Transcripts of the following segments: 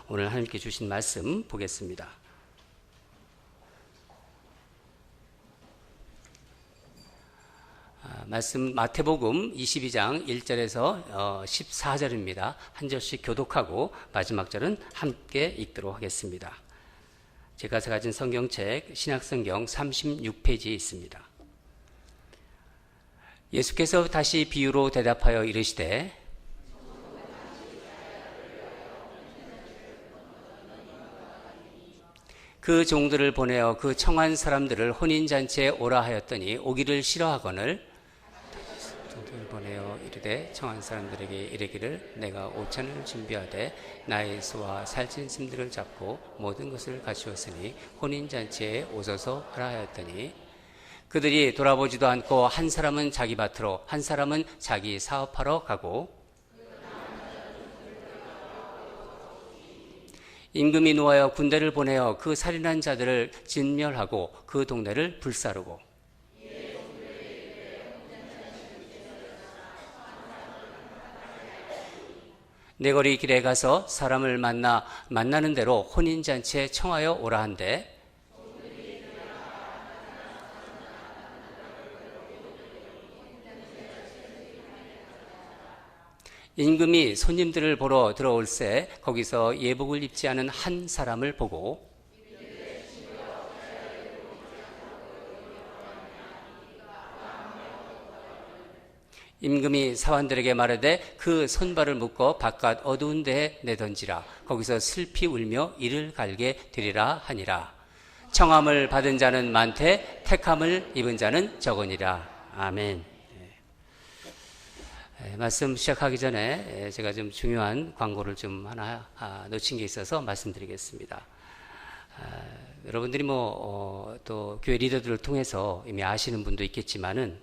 오늘 하나님께 주신 말씀 보겠습니다. 말씀 마태복음 22장 1절에서 14절입니다. 한 절씩 교독하고 마지막 절은 함께 읽도록 하겠습니다. 제가 가진 성경책 신약성경 36페이지에 있습니다. 예수께서 다시 비유로 대답하여 이르시되 그 종들을 보내어 그 청한 사람들을 혼인잔치에 오라 하였더니 오기를 싫어하거늘 종들을 보내어 이르되 청한 사람들에게 이르기를 내가 오찬을 준비하되 나의 소와 살찐 짐들을 잡고 모든 것을 갖추었으니 혼인잔치에 오소서 하라 하였더니 그들이 돌아보지도 않고 한 사람은 자기 밭으로 한 사람은 자기 사업하러 가고 임금이 노하여 군대를 보내어 그 살인한 자들을 진멸하고 그 동네를 불사르고 내거리 길에 가서 사람을 만나는 대로 혼인잔치에 청하여 오라 한대 임금이 손님들을 보러 들어올새 거기서 예복을 입지 않은 한 사람을 보고 임금이 사환들에게 말하되 그 손발을 묶어 바깥 어두운 데에 내던지라 거기서 슬피 울며 이를 갈게 되리라 하니라. 청함을 받은 자는 많되 택함을 입은 자는 적으니라. 아멘. 말씀 시작하기 전에 제가 좀 중요한 광고를 좀 하나 놓친 게 있어서 말씀드리겠습니다. 여러분들이 또 교회 리더들을 통해서 이미 아시는 분도 있겠지만은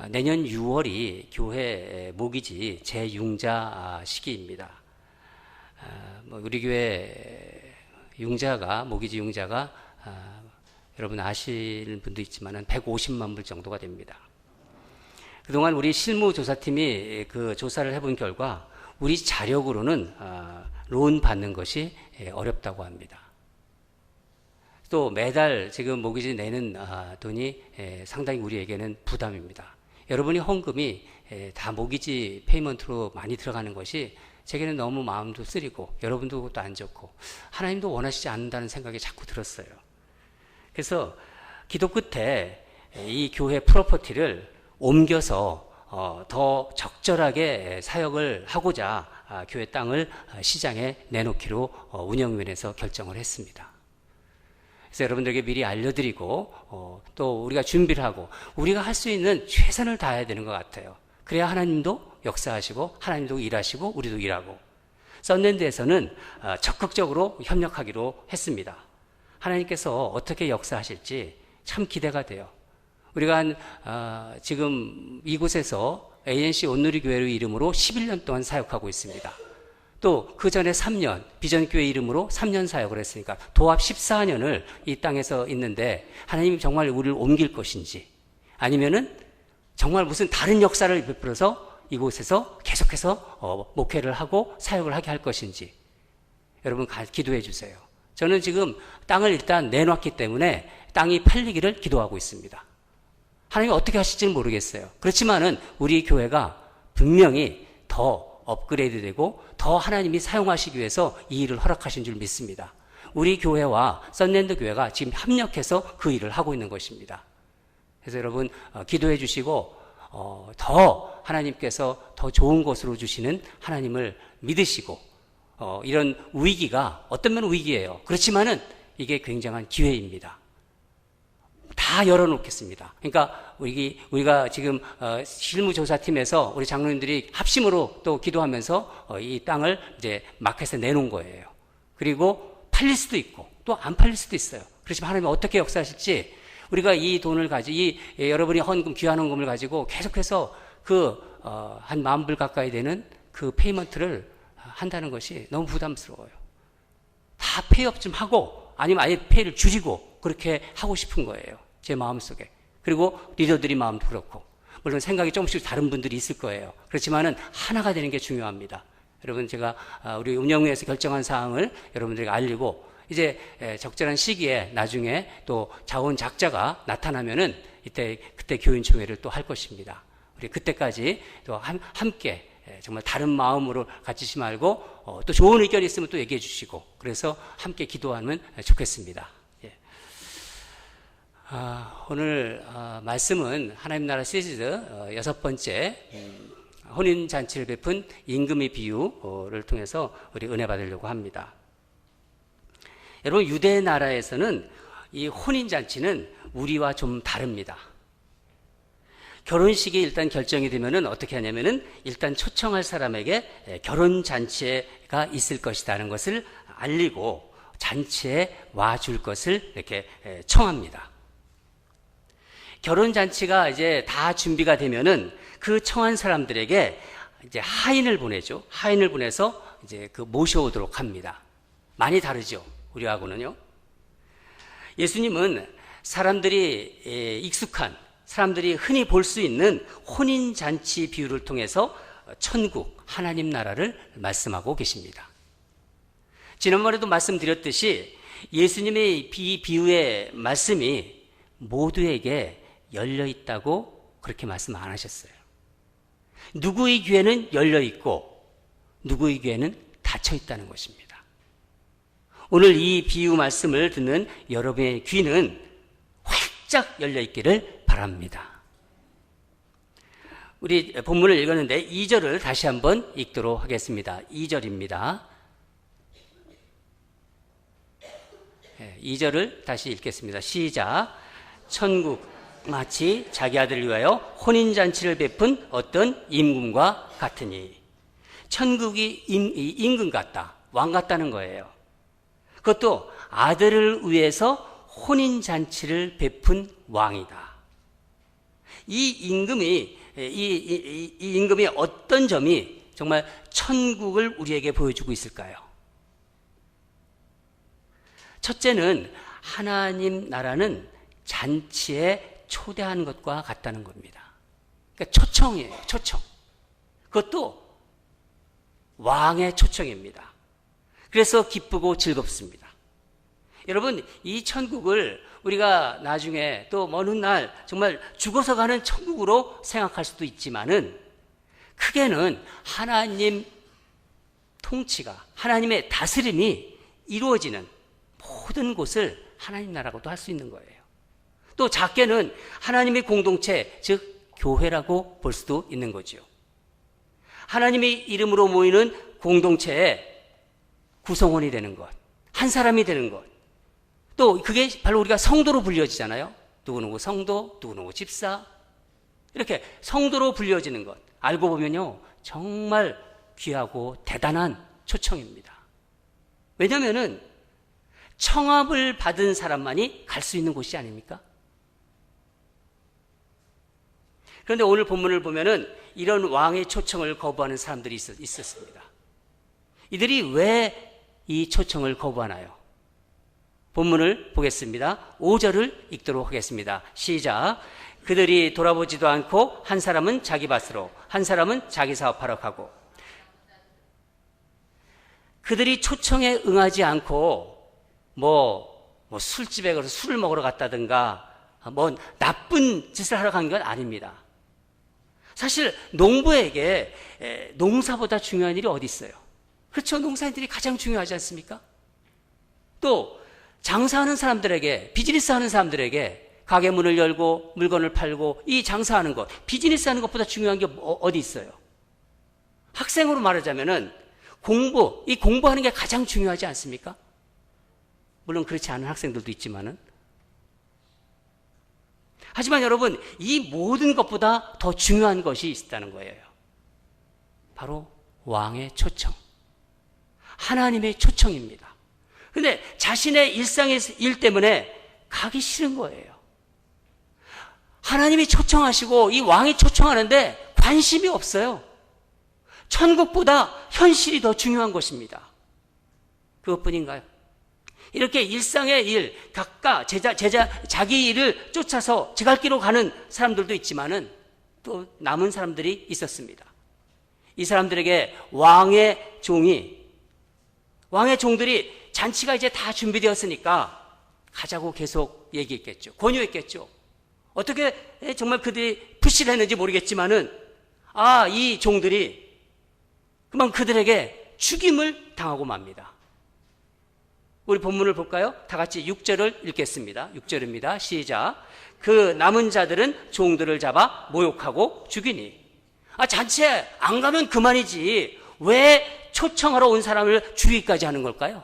내년 6월이 교회 모기지 재융자 시기입니다. 우리 교회 모기지 융자가 여러분 아시는 분도 있지만은 150만 불 정도가 됩니다. 그동안 우리 실무조사팀이 그 조사를 해본 결과 우리 자력으로는 론 받는 것이 어렵다고 합니다. 또 매달 지금 모기지 내는 돈이 상당히 우리에게는 부담입니다. 여러분이 헌금이 다 모기지 페이먼트로 많이 들어가는 것이 제게는 너무 마음도 쓰리고 여러분도 그것도 안 좋고 하나님도 원하시지 않는다는 생각이 자꾸 들었어요. 그래서 기도 끝에 이 교회 프로퍼티를 옮겨서 더 적절하게 사역을 하고자 교회 땅을 시장에 내놓기로 운영위원회에서 결정을 했습니다. 그래서 여러분들에게 미리 알려드리고 또 우리가 준비를 하고 우리가 할 수 있는 최선을 다해야 되는 것 같아요. 그래야 하나님도 역사하시고 하나님도 일하시고 우리도 일하고 썬랜드에서는 적극적으로 협력하기로 했습니다. 하나님께서 어떻게 역사하실지 참 기대가 돼요. 우리가 지금 이곳에서 ANC 온누리교회의 이름으로 11년 동안 사역하고 있습니다. 또 그 전에 3년 비전교회 이름으로 3년 사역을 했으니까 도합 14년을 이 땅에서 있는데 하나님이 정말 우리를 옮길 것인지 아니면은 정말 무슨 다른 역사를 베풀어서 이곳에서 계속해서 목회를 하고 사역을 하게 할 것인지 여러분 기도해 주세요. 저는 지금 땅을 일단 내놨기 때문에 땅이 팔리기를 기도하고 있습니다. 하나님이 어떻게 하실지는 모르겠어요. 그렇지만은 우리 교회가 분명히 더 업그레이드되고 더 하나님이 사용하시기 위해서 이 일을 허락하신 줄 믿습니다. 우리 교회와 썬랜드 교회가 지금 협력해서 그 일을 하고 있는 것입니다. 그래서 여러분 기도해 주시고 더 하나님께서 더 좋은 것으로 주시는 하나님을 믿으시고 이런 위기가 어떤 면은 위기예요. 그렇지만은 이게 굉장한 기회입니다. 다 열어놓겠습니다. 그러니까 우리가 지금 실무조사팀에서 우리 장로님들이 합심으로 또 기도하면서 이 땅을 이제 마켓에 내놓은 거예요. 그리고 팔릴 수도 있고 또 안 팔릴 수도 있어요. 그렇지만 하나님이 어떻게 역사하실지 우리가 이 돈을 여러분이 귀한 헌금을 가지고 계속해서 한 10,000불 가까이 되는 그 페이먼트를 한다는 것이 너무 부담스러워요. 다 페이업 좀 하고 아니면 아예 페이를 줄이고 그렇게 하고 싶은 거예요. 제 마음속에. 그리고 리더들이 마음도 그렇고 물론 생각이 조금씩 다른 분들이 있을 거예요. 그렇지만은 하나가 되는 게 중요합니다. 여러분 제가 우리 운영위에서 결정한 사항을 여러분들에게 알리고 이제 적절한 시기에 나중에 또 자원작자가 나타나면은 그때 교인총회를 또 할 것입니다. 우리 그때까지 또 함께 정말 다른 마음으로 가지지 말고 또 좋은 의견이 있으면 또 얘기해 주시고 그래서 함께 기도하면 좋겠습니다. 예. 오늘 말씀은 하나님 나라 시리즈 6번째 혼인잔치를 베푼 임금의 비유를 통해서 우리 은혜 받으려고 합니다. 여러분 유대 나라에서는 이 혼인잔치는 우리와 좀 다릅니다. 결혼식이 일단 결정이 되면은 어떻게 하냐면은 일단 초청할 사람에게 결혼잔치가 있을 것이라는 것을 알리고 잔치에 와줄 것을 이렇게 청합니다. 결혼잔치가 이제 다 준비가 되면은 그 청한 사람들에게 이제 하인을 보내죠. 하인을 보내서 이제 모셔오도록 합니다. 많이 다르죠. 우리하고는요. 예수님은 사람들이 익숙한 사람들이 흔히 볼 수 있는 혼인잔치 비유를 통해서 천국, 하나님 나라를 말씀하고 계십니다. 지난번에도 말씀드렸듯이 예수님의 비유의 말씀이 모두에게 열려 있다고 그렇게 말씀 안 하셨어요. 누구의 귀에는 열려 있고 누구의 귀에는 닫혀 있다는 것입니다. 오늘 이 비유 말씀을 듣는 여러분의 귀는 활짝 열려 있기를 바랍니다. 우리 본문을 읽었는데 2절을 다시 한번 읽도록 하겠습니다. 2절입니다. 2절을 다시 읽겠습니다. 시작. 천국 마치 자기 아들을 위하여 혼인잔치를 베푼 어떤 임금과 같으니. 천국이 임금 같다. 왕 같다는 거예요. 그것도 아들을 위해서 혼인잔치를 베푼 왕이다. 이 임금의 어떤 점이 정말 천국을 우리에게 보여주고 있을까요? 첫째는 하나님 나라는 잔치에 초대하는 것과 같다는 겁니다. 그러니까 초청이에요. 초청. 그것도 왕의 초청입니다. 그래서 기쁘고 즐겁습니다. 여러분, 이 천국을 우리가 나중에 또 먼 훗날 정말 죽어서 가는 천국으로 생각할 수도 있지만은 크게는 하나님 통치가, 하나님의 다스림이 이루어지는 모든 곳을 하나님 나라고도 할 수 있는 거예요. 또 작게는 하나님의 공동체, 즉 교회라고 볼 수도 있는 거죠. 하나님의 이름으로 모이는 공동체의 구성원이 되는 것, 한 사람이 되는 것. 또 그게 바로 우리가 성도로 불려지잖아요. 누구누구 성도, 누구누구 집사. 이렇게 성도로 불려지는 것. 알고 보면요, 정말 귀하고 대단한 초청입니다. 왜냐하면은 청합을 받은 사람만이 갈 수 있는 곳이 아닙니까? 그런데 오늘 본문을 보면은 이런 왕의 초청을 거부하는 사람들이 있었습니다. 이들이 왜 이 초청을 거부하나요? 본문을 보겠습니다. 5절을 읽도록 하겠습니다. 시작. 그들이 돌아보지도 않고 한 사람은 자기 밭으로, 한 사람은 자기 사업하러 가고. 그들이 초청에 응하지 않고 술집에 가서 술을 먹으러 갔다든가 나쁜 짓을 하러 간 건 아닙니다. 사실 농부에게 농사보다 중요한 일이 어디 있어요? 그렇죠. 농사인들이 가장 중요하지 않습니까? 또 장사하는 사람들에게, 비즈니스 하는 사람들에게 가게 문을 열고 물건을 팔고 이 장사하는 것, 비즈니스 하는 것보다 중요한 게 어디 있어요? 학생으로 말하자면은 이 공부하는 게 가장 중요하지 않습니까? 물론 그렇지 않은 학생들도 있지만은. 하지만 여러분, 이 모든 것보다 더 중요한 것이 있다는 거예요. 바로 왕의 초청. 하나님의 초청입니다. 근데 자신의 일상의 일 때문에 가기 싫은 거예요. 하나님이 초청하시고 이 왕이 초청하는데 관심이 없어요. 천국보다 현실이 더 중요한 것입니다. 그것뿐인가요? 이렇게 일상의 일, 각각 자기 일을 쫓아서 제갈 길로 가는 사람들도 있지만은 또 남은 사람들이 있었습니다. 이 사람들에게 왕의 종들이 잔치가 이제 다 준비되었으니까 가자고 계속 얘기했겠죠. 권유했겠죠. 어떻게 정말 그들이 푸시를 했는지 모르겠지만은 이 종들이 그만 그들에게 죽임을 당하고 맙니다. 우리 본문을 볼까요? 다 같이 6절을 읽겠습니다. 6절입니다. 시작. 그 남은 자들은 종들을 잡아 모욕하고 죽이니. 잔치에 안 가면 그만이지 왜 초청하러 온 사람을 죽이기까지 하는 걸까요?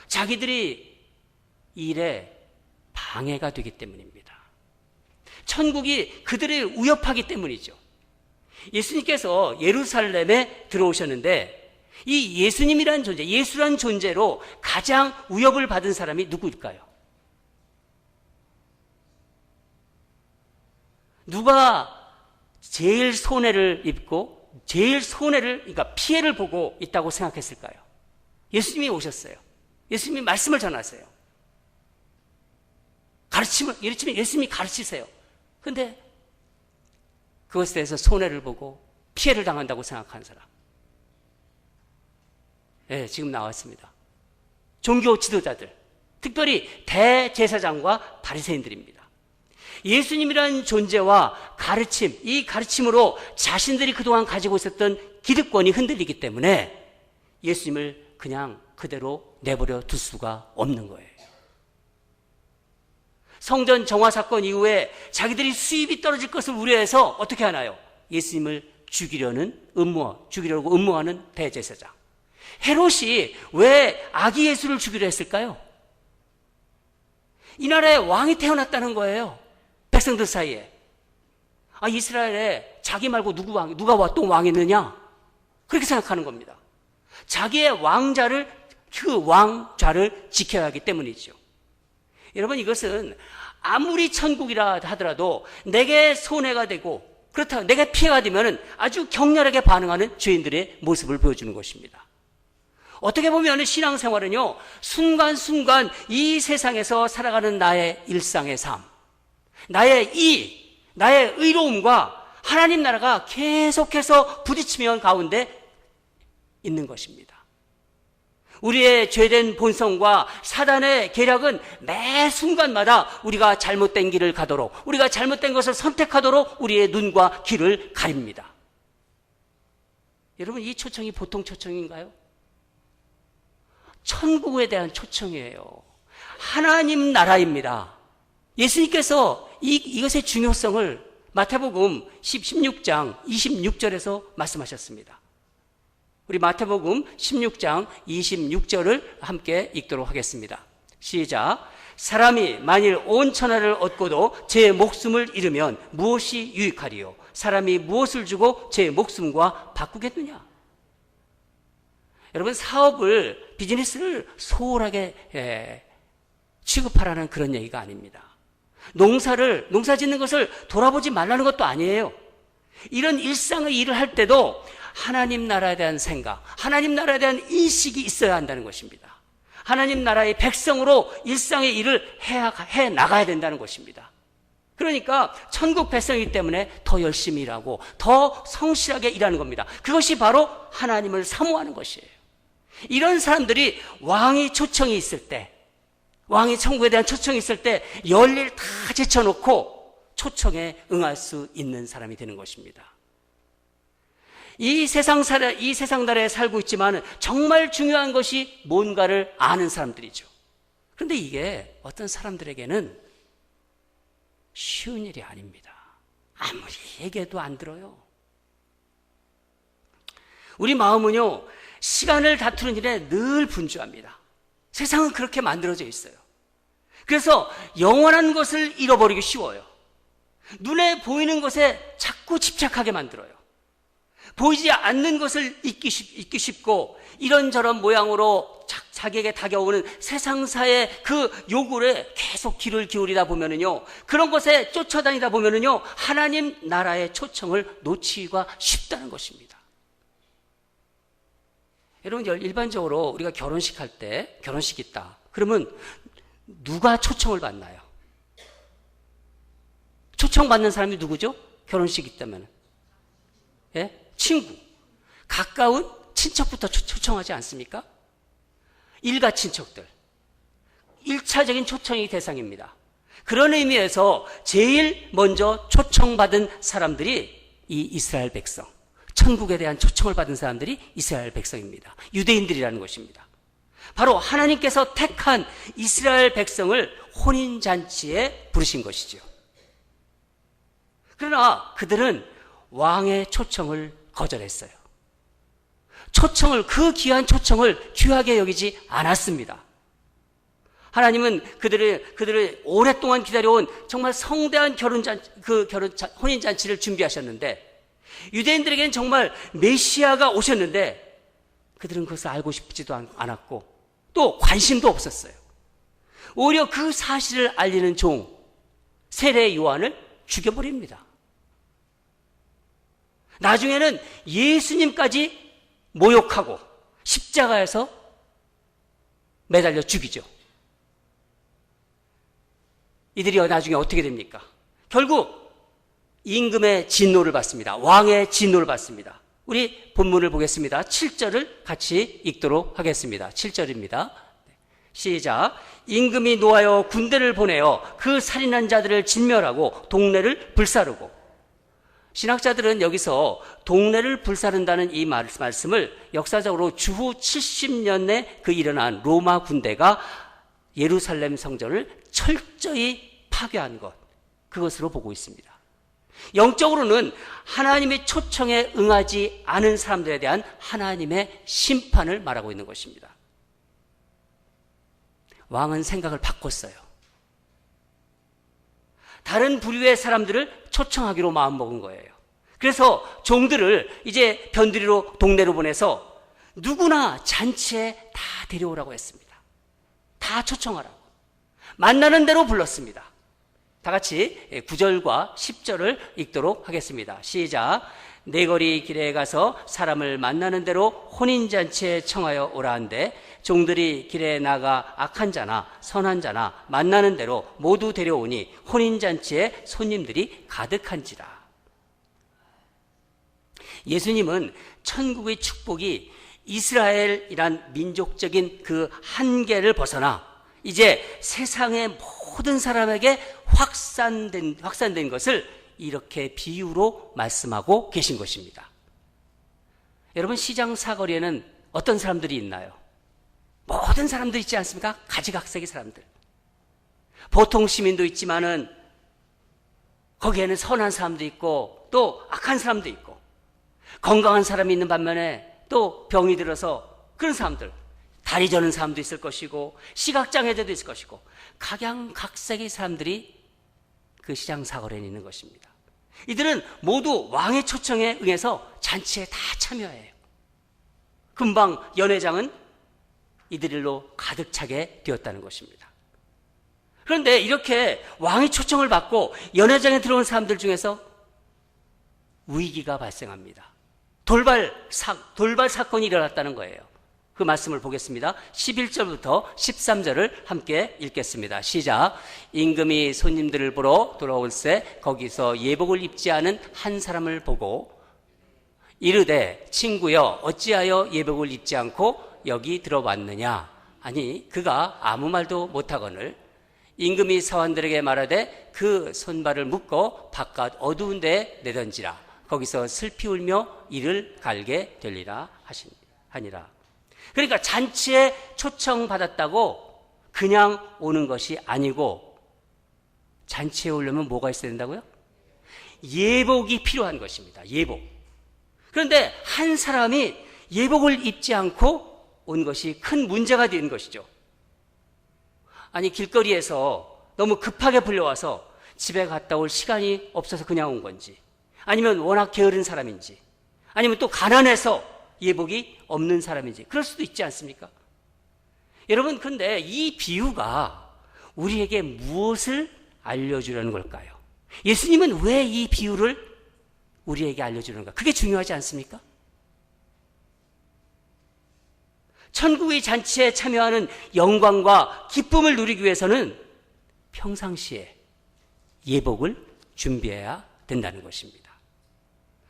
자기들이 일에 방해가 되기 때문입니다. 천국이 그들을 위협하기 때문이죠. 예수님께서 예루살렘에 들어오셨는데 이 예수님이란 존재, 예수란 존재로 가장 위협을 받은 사람이 누구일까요? 누가 제일 손해를 입고 그러니까 피해를 보고 있다고 생각했을까요? 예수님이 오셨어요. 예수님이 말씀을 전하세요. 예수님이 가르치세요. 근데 그것에 대해서 손해를 보고 피해를 당한다고 생각한 사람. 네, 지금 나왔습니다. 종교 지도자들, 특별히 대제사장과 바리새인들입니다. 예수님이라는 존재와 가르침, 이 가르침으로 자신들이 그동안 가지고 있었던 기득권이 흔들리기 때문에 예수님을 그냥 그대로 내버려 둘 수가 없는 거예요. 성전 정화 사건 이후에 자기들이 수입이 떨어질 것을 우려해서 어떻게 하나요? 예수님을 죽이려고 음모하는 대제사장. 헤롯이 왜 아기 예수를 죽이려 했을까요? 이 나라에 왕이 태어났다는 거예요. 백성들 사이에. 이스라엘에 자기 말고 누가 또 왕이 있느냐? 그렇게 생각하는 겁니다. 자기의 그 왕좌를 지켜야 하기 때문이죠. 여러분, 이것은 아무리 천국이라 하더라도 내게 손해가 되고 그렇다고 내게 피해가 되면 아주 격렬하게 반응하는 죄인들의 모습을 보여주는 것입니다. 어떻게 보면 신앙생활은요, 순간순간 이 세상에서 살아가는 나의 일상의 삶, 나의 의로움과 하나님 나라가 계속해서 부딪히면 가운데 있는 것입니다. 우리의 죄된 본성과 사단의 계략은 매 순간마다 우리가 잘못된 길을 가도록, 우리가 잘못된 것을 선택하도록 우리의 눈과 귀를 가립니다. 여러분, 이 초청이 보통 초청인가요? 천국에 대한 초청이에요. 하나님 나라입니다. 예수님께서 이것의 중요성을 마태복음 16장 26절에서 말씀하셨습니다. 우리 마태복음 16장 26절을 함께 읽도록 하겠습니다. 시작. 사람이 만일 온 천하를 얻고도 제 목숨을 잃으면 무엇이 유익하리요? 사람이 무엇을 주고 제 목숨과 바꾸겠느냐? 여러분, 비즈니스를 소홀하게 취급하라는 그런 얘기가 아닙니다. 농사 짓는 것을 돌아보지 말라는 것도 아니에요. 이런 일상의 일을 할 때도 하나님 나라에 대한 생각, 하나님 나라에 대한 인식이 있어야 한다는 것입니다. 하나님 나라의 백성으로 일상의 일을 해 나가야 된다는 것입니다. 그러니까 천국 백성이기 때문에 더 열심히 일하고 더 성실하게 일하는 겁니다. 그것이 바로 하나님을 사모하는 것이에요. 이런 사람들이 왕이 초청이 있을 때, 왕이 천국에 대한 초청이 있을 때 열일 다 제쳐놓고 초청에 응할 수 있는 사람이 되는 것입니다. 이 세상 나라에 살고 있지만 정말 중요한 것이 뭔가를 아는 사람들이죠. 그런데 이게 어떤 사람들에게는 쉬운 일이 아닙니다. 아무리 얘기해도 안 들어요. 우리 마음은요, 시간을 다투는 일에 늘 분주합니다. 세상은 그렇게 만들어져 있어요. 그래서 영원한 것을 잃어버리기 쉬워요. 눈에 보이는 것에 자꾸 집착하게 만들어요. 보이지 않는 것을 잊기 쉽고 이런저런 모양으로 자기에게 다가오는 세상사의 그 요구에 계속 귀를 기울이다 보면은요, 그런 것에 쫓아다니다 보면은요, 하나님 나라의 초청을 놓치기가 쉽다는 것입니다. 여러분, 일반적으로 우리가 결혼식 할 때, 결혼식 있다 그러면 누가 초청을 받나요? 초청받는 사람이 누구죠? 결혼식 있다면 예? 친구, 가까운 친척부터 초청하지 않습니까? 일가 친척들. 1차적인 초청이 대상입니다. 그런 의미에서 제일 먼저 초청받은 사람들이 이 이스라엘 백성, 천국에 대한 초청을 받은 사람들이 이스라엘 백성입니다. 유대인들이라는 것입니다. 바로 하나님께서 택한 이스라엘 백성을 혼인잔치에 부르신 것이죠. 그러나 그들은 왕의 초청을 거절했어요. 그 귀한 초청을 귀하게 여기지 않았습니다. 하나님은 그들을 오랫동안 기다려온 정말 성대한 혼인잔치를 준비하셨는데, 유대인들에게는 정말 메시아가 오셨는데 그들은 그것을 알고 싶지도 않았고 또 관심도 없었어요. 오히려 그 사실을 알리는 종 세례 요한을 죽여버립니다. 나중에는 예수님까지 모욕하고 십자가에서 매달려 죽이죠. 이들이 나중에 어떻게 됩니까? 결국 임금의 진노를 받습니다. 왕의 진노를 받습니다. 우리 본문을 보겠습니다. 7절을 같이 읽도록 하겠습니다. 7절입니다. 시작. 임금이 노하여 군대를 보내어 그 살인한 자들을 진멸하고 동네를 불사르고. 신학자들은 여기서 동네를 불사른다는 이 말씀을 역사적으로 주후 70년에 일어난 로마 군대가 예루살렘 성전을 철저히 파괴한 것, 그것으로 보고 있습니다. 영적으로는 하나님의 초청에 응하지 않은 사람들에 대한 하나님의 심판을 말하고 있는 것입니다. 왕은 생각을 바꿨어요. 다른 부류의 사람들을 초청하기로 마음먹은 거예요. 그래서 종들을 이제 변두리로 동네로 보내서 누구나 잔치에 다 데려오라고 했습니다. 다 초청하라고. 만나는 대로 불렀습니다. 다 같이 9절과 10절을 읽도록 하겠습니다. 시작. 네 거리 길에 가서 사람을 만나는 대로 혼인잔치에 청하여 오라 한데 종들이 길에 나가 악한 자나 선한 자나 만나는 대로 모두 데려오니 혼인잔치에 손님들이 가득한지라. 예수님은 천국의 축복이 이스라엘이란 민족적인 그 한계를 벗어나 이제 세상의 모든 사람에게 확산된 것을 이렇게 비유로 말씀하고 계신 것입니다. 여러분, 시장 사거리에는 어떤 사람들이 있나요? 모든 사람들 있지 않습니까? 가지각색의 사람들. 보통 시민도 있지만은 거기에는 선한 사람도 있고 또 악한 사람도 있고, 건강한 사람이 있는 반면에 또 병이 들어서 그런 사람들, 다리 저는 사람도 있을 것이고 시각장애자도 있을 것이고 각양각색의 사람들이 그 시장 사거리에 있는 것입니다. 이들은 모두 왕의 초청에 응해서 잔치에 다 참여해요. 금방 연회장은 이들로 가득 차게 되었다는 것입니다. 그런데 이렇게 왕의 초청을 받고 연회장에 들어온 사람들 중에서 위기가 발생합니다. 돌발 사건이 일어났다는 거예요. 그 말씀을 보겠습니다. 11절부터 13절을 함께 읽겠습니다. 시작. 임금이 손님들을 보러 돌아올새 거기서 예복을 입지 않은 한 사람을 보고 이르되 친구여 어찌하여 예복을 입지 않고 여기 들어왔느냐. 아니 그가 아무 말도 못하거늘 임금이 사환들에게 말하되 그 손발을 묶어 바깥 어두운 데에 내던지라. 거기서 슬피 울며 이를 갈게 되리라 하니라. 그러니까 잔치에 초청받았다고 그냥 오는 것이 아니고 잔치에 오려면 뭐가 있어야 된다고요? 예복이 필요한 것입니다. 예복. 그런데 한 사람이 예복을 입지 않고 온 것이 큰 문제가 된 것이죠. 아니 길거리에서 너무 급하게 불려와서 집에 갔다 올 시간이 없어서 그냥 온 건지, 아니면 워낙 게으른 사람인지, 아니면 또 가난해서 예복이 없는 사람인지, 그럴 수도 있지 않습니까? 여러분, 근데 이 비유가 우리에게 무엇을 알려주려는 걸까요? 예수님은 왜 이 비유를 우리에게 알려주는가? 그게 중요하지 않습니까? 천국의 잔치에 참여하는 영광과 기쁨을 누리기 위해서는 평상시에 예복을 준비해야 된다는 것입니다.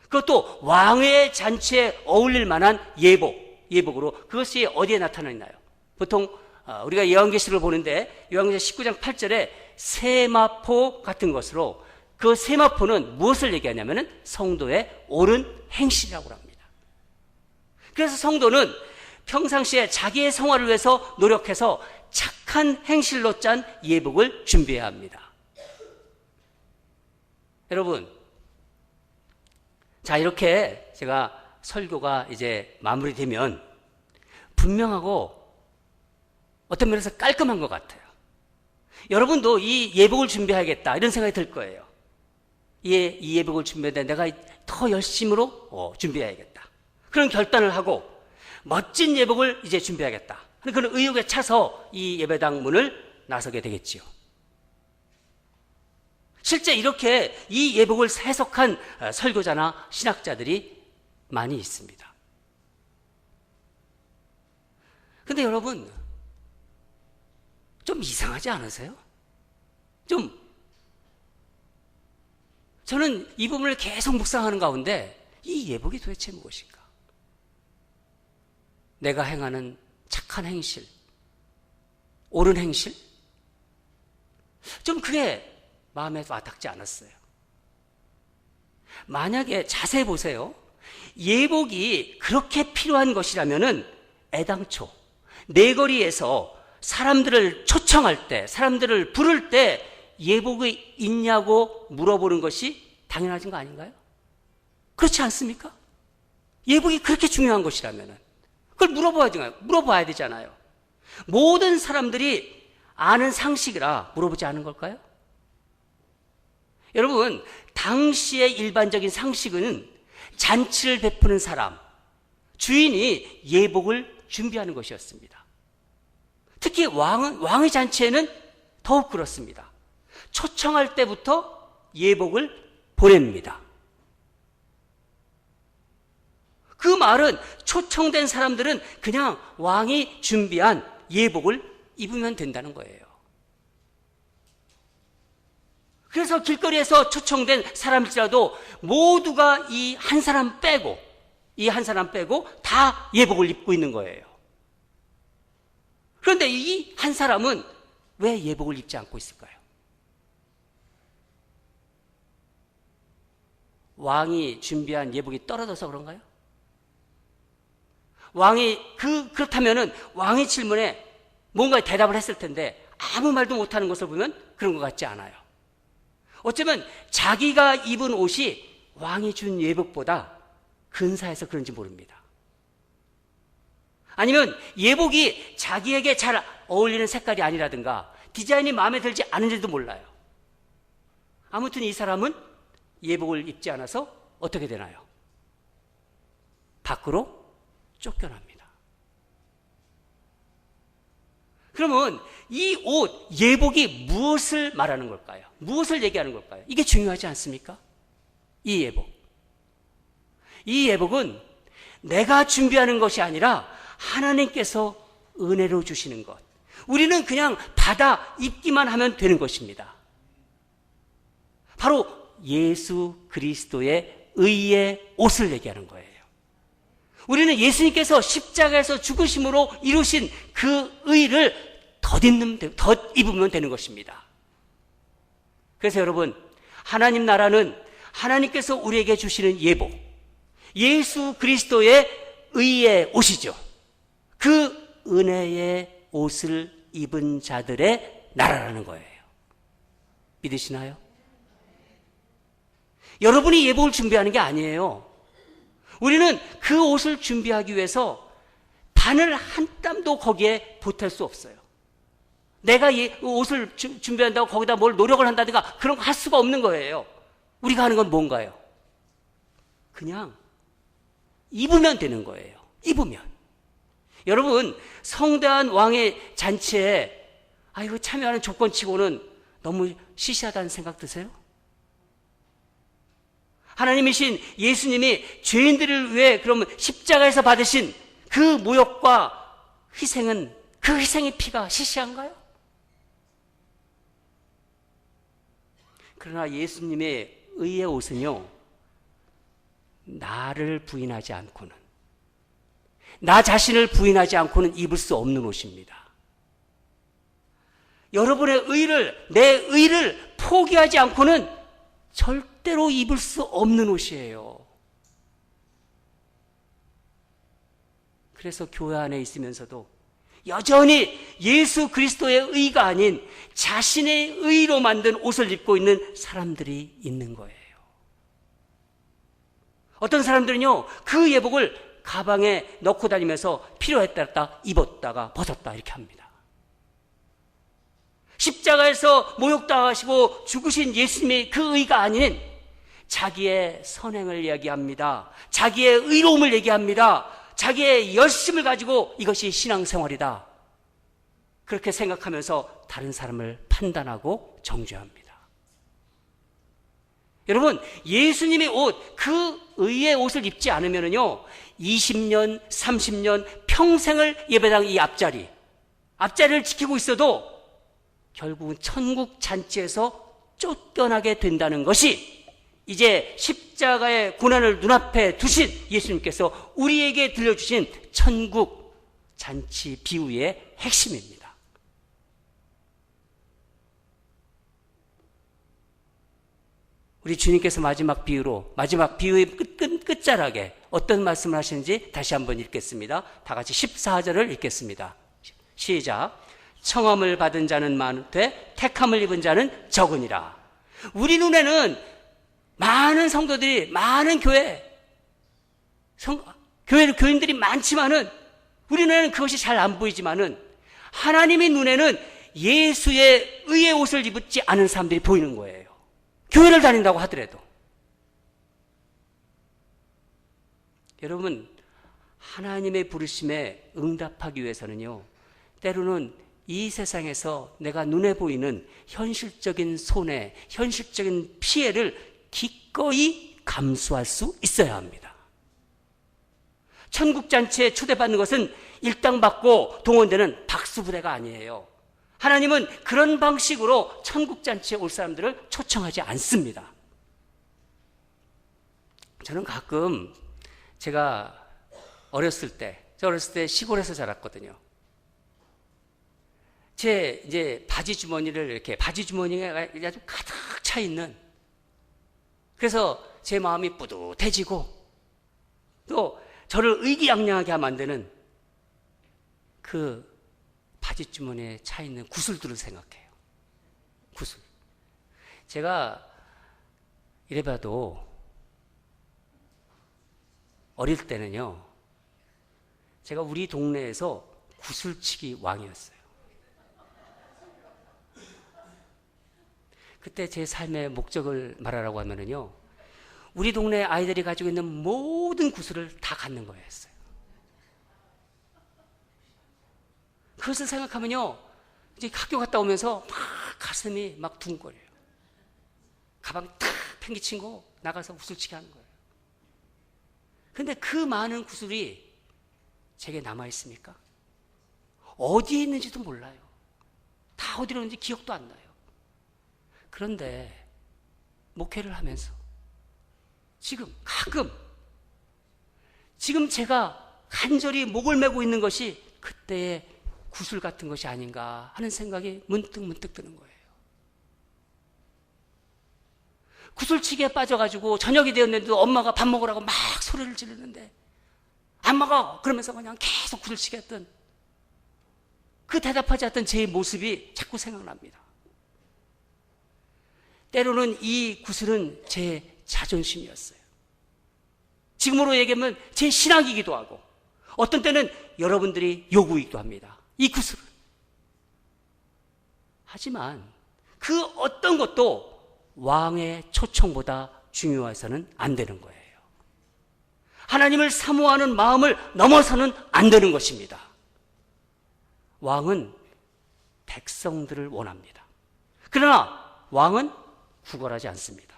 그것도 왕의 잔치에 어울릴 만한 예복으로 그것이 어디에 나타나나요? 보통 우리가 요한계시록을 보는데 요한계시록 19장 8절에 세마포 같은 것으로 그 세마포는 무엇을 얘기하냐면은 성도의 옳은 행실이라고 합니다. 그래서 성도는 평상시에 자기의 생활을 위해서 노력해서 착한 행실로 짠 예복을 준비해야 합니다. 여러분, 자, 이렇게 제가 설교가 이제 마무리되면 분명하고 어떤 면에서 깔끔한 것 같아요. 여러분도 이 예복을 준비해야겠다 이런 생각이 들 거예요. 이 예복을 준비해야 내가 더 열심으로 준비해야겠다. 그런 결단을 하고 멋진 예복을 이제 준비해야겠다. 그런 의욕에 차서 이 예배당 문을 나서게 되겠지요. 실제 이렇게 이 예복을 해석한 설교자나 신학자들이 많이 있습니다. 근데 여러분, 좀 이상하지 않으세요? 저는 이 부분을 계속 묵상하는 가운데 이 예복이 도대체 무엇인가? 내가 행하는 착한 행실, 옳은 행실? 좀 그게 마음에 와닿지 않았어요. 만약에 자세히 보세요. 예복이 그렇게 필요한 것이라면은 애당초 내거리에서 사람들을 초청할 때, 사람들을 부를 때 예복이 있냐고 물어보는 것이 당연하신 거 아닌가요? 그렇지 않습니까? 예복이 그렇게 중요한 것이라면은 그걸 물어봐야 되잖아요. 모든 사람들이 아는 상식이라 물어보지 않은 걸까요? 여러분, 당시의 일반적인 상식은 잔치를 베푸는 사람, 주인이 예복을 준비하는 것이었습니다. 특히 왕의 잔치에는 더욱 그렇습니다. 초청할 때부터 예복을 보냅니다. 그 말은 초청된 사람들은 그냥 왕이 준비한 예복을 입으면 된다는 거예요. 그래서 길거리에서 초청된 사람일지라도 모두가 이 한 사람 빼고 다 예복을 입고 있는 거예요. 그런데 이 한 사람은 왜 예복을 입지 않고 있을까요? 왕이 준비한 예복이 떨어져서 그런가요? 그렇다면은 왕의 질문에 뭔가 대답을 했을 텐데 아무 말도 못하는 것을 보면 그런 것 같지 않아요. 어쩌면 자기가 입은 옷이 왕이 준 예복보다 근사해서 그런지 모릅니다. 아니면 예복이 자기에게 잘 어울리는 색깔이 아니라든가 디자인이 마음에 들지 않은지도 몰라요. 아무튼 이 사람은 예복을 입지 않아서 어떻게 되나요? 밖으로 쫓겨납니다. 그러면 이 옷, 예복이 무엇을 말하는 걸까요? 무엇을 얘기하는 걸까요? 이게 중요하지 않습니까? 이 예복은 내가 준비하는 것이 아니라 하나님께서 은혜로 주시는 것. 우리는 그냥 받아 입기만 하면 되는 것입니다. 바로 예수 그리스도의 의의 옷을 얘기하는 거예요. 우리는 예수님께서 십자가에서 죽으심으로 이루신 그 의를 덧 입으면 되는 것입니다. 그래서 여러분, 하나님 나라는 하나님께서 우리에게 주시는 예복, 예수 그리스도의 의의 옷이죠. 그 은혜의 옷을 입은 자들의 나라라는 거예요. 믿으시나요? 여러분이 예복을 준비하는 게 아니에요. 우리는 그 옷을 준비하기 위해서 바늘 한 땀도 거기에 보탤 수 없어요. 내가 이 옷을 준비한다고 거기다 뭘 노력을 한다든가 그런 거 할 수가 없는 거예요. 우리가 하는 건 뭔가요? 그냥 입으면 되는 거예요. 입으면. 여러분, 성대한 왕의 잔치에 이거 참여하는 조건치고는 너무 시시하다는 생각 드세요? 하나님이신 예수님이 죄인들을 위해 그러면 십자가에서 받으신 그 모욕과 희생은, 그 희생의 피가 시시한가요? 그러나 예수님의 의의 옷은요, 나를 부인하지 않고는, 나 자신을 부인하지 않고는 입을 수 없는 옷입니다. 여러분의 의를, 내 의를 포기하지 않고는 절대로 입을 수 없는 옷이에요. 그래서 교회 안에 있으면서도 여전히 예수 그리스도의 의가 아닌 자신의 의로 만든 옷을 입고 있는 사람들이 있는 거예요. 어떤 사람들은요, 그 예복을 가방에 넣고 다니면서 필요에 따라 입었다가 벗었다 이렇게 합니다. 십자가에서 모욕당하시고 죽으신 예수님의 그 의가 아닌 자기의 선행을 얘기합니다. 자기의 의로움을 얘기합니다. 자기의 열심을 가지고 이것이 신앙생활이다, 그렇게 생각하면서 다른 사람을 판단하고 정죄합니다. 여러분, 예수님의 옷, 그 의의 옷을 입지 않으면요 20년, 30년 평생을 예배당 이 앞자리를 지키고 있어도 결국은 천국 잔치에서 쫓겨나게 된다는 것이 이제 십자가의 고난을 눈앞에 두신 예수님께서 우리에게 들려주신 천국 잔치 비유의 핵심입니다. 우리 주님께서 마지막 비유의 끝자락에 어떤 말씀을 하시는지 다시 한번 읽겠습니다. 다 같이 14절을 읽겠습니다. 시작. 청함을 받은 자는 많되 택함을 입은 자는 적으니라. 우리 눈에는 많은 성도들이, 많은 교인들이 많지만은 우리 눈에는 그것이 잘 안 보이지만은 하나님의 눈에는 예수의 의의 옷을 입지 않은 사람들이 보이는 거예요. 교회를 다닌다고 하더라도. 여러분, 하나님의 부르심에 응답하기 위해서는요, 때로는 이 세상에서 내가 눈에 보이는 현실적인 손해, 현실적인 피해를 기꺼이 감수할 수 있어야 합니다. 천국잔치에 초대받는 것은 일당받고 동원되는 박수부대가 아니에요. 하나님은 그런 방식으로 천국잔치에 올 사람들을 초청하지 않습니다. 저는 가끔 제가 어렸을 때 시골에서 자랐거든요. 제 이제 바지 주머니가 아주 가득 차 있는, 그래서 제 마음이 뿌듯해지고 또 저를 의기양양하게 만드는 그 바지 주머니에 차 있는 구슬들을 생각해요. 구슬. 제가 이래봐도 어릴 때는요, 제가 우리 동네에서 구슬치기 왕이었어요. 그때 제 삶의 목적을 말하라고 하면은요, 우리 동네 아이들이 가지고 있는 모든 구슬을 다 갖는 거였어요. 그것을 생각하면요, 이제 학교 갔다 오면서 막 가슴이 막 둥거려요. 가방 탁 팽개치고 나가서 구슬치기 하는 거예요. 근데 그 많은 구슬이 제게 남아있습니까? 어디에 있는지도 몰라요. 다 어디로 있는지 기억도 안 나요. 그런데 목회를 하면서 지금 제가 간절히 목을 메고 있는 것이 그때의 구슬 같은 것이 아닌가 하는 생각이 문득 드는 거예요. 구슬치기에 빠져가지고 저녁이 되었는데도 엄마가 밥 먹으라고 막 소리를 지르는데 안 먹어! 그러면서 그냥 계속 구슬치기 했던 그 대답하지 않던 제 모습이 자꾸 생각납니다. 때로는 이 구슬은 제 자존심이었어요. 지금으로 얘기하면 제 신앙이기도 하고, 어떤 때는 여러분들이 요구이기도 합니다. 이 구슬은. 하지만 그 어떤 것도 왕의 초청보다 중요해서는 안 되는 거예요. 하나님을 사모하는 마음을 넘어서는 안 되는 것입니다. 왕은 백성들을 원합니다. 그러나 왕은 구걸하지 않습니다.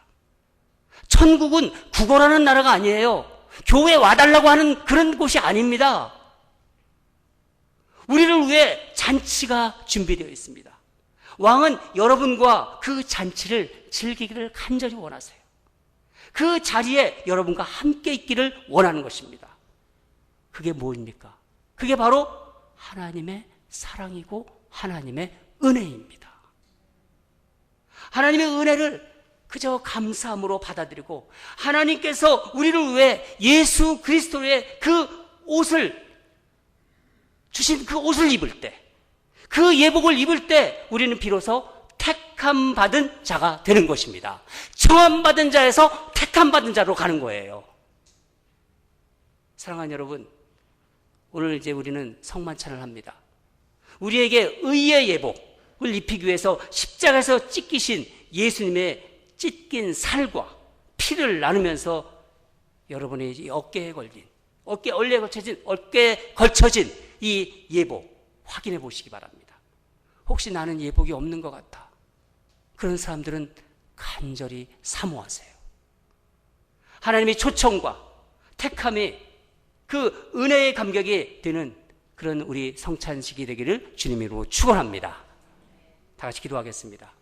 천국은 구걸하는 나라가 아니에요. 교회에 와달라고 하는 그런 곳이 아닙니다. 우리를 위해 잔치가 준비되어 있습니다. 왕은 여러분과 그 잔치를 즐기기를 간절히 원하세요. 그 자리에 여러분과 함께 있기를 원하는 것입니다. 그게 뭐입니까? 그게 바로 하나님의 사랑이고 하나님의 은혜입니다. 하나님의 은혜를 그저 감사함으로 받아들이고 하나님께서 우리를 위해 예수 그리스도의 그 옷을 주신 그 옷을 입을 때, 그 예복을 입을 때 우리는 비로소 택함 받은 자가 되는 것입니다. 청함 받은 자에서 택함 받은 자로 가는 거예요. 사랑하는 여러분, 오늘 이제 우리는 성만찬을 합니다. 우리에게 의의 예복을 입히기 위해서 십자가에서 찢기신 예수님의 찢긴 살과 피를 나누면서 여러분의 이 어깨에 걸쳐진 이 예복 확인해 보시기 바랍니다. 혹시 나는 예복이 없는 것 같아. 그런 사람들은 간절히 사모하세요. 하나님의 초청과 택함이 그 은혜의 감격이 되는 그런 우리 성찬식이 되기를 주님 이름으로 축원합니다. 다 같이 기도하겠습니다.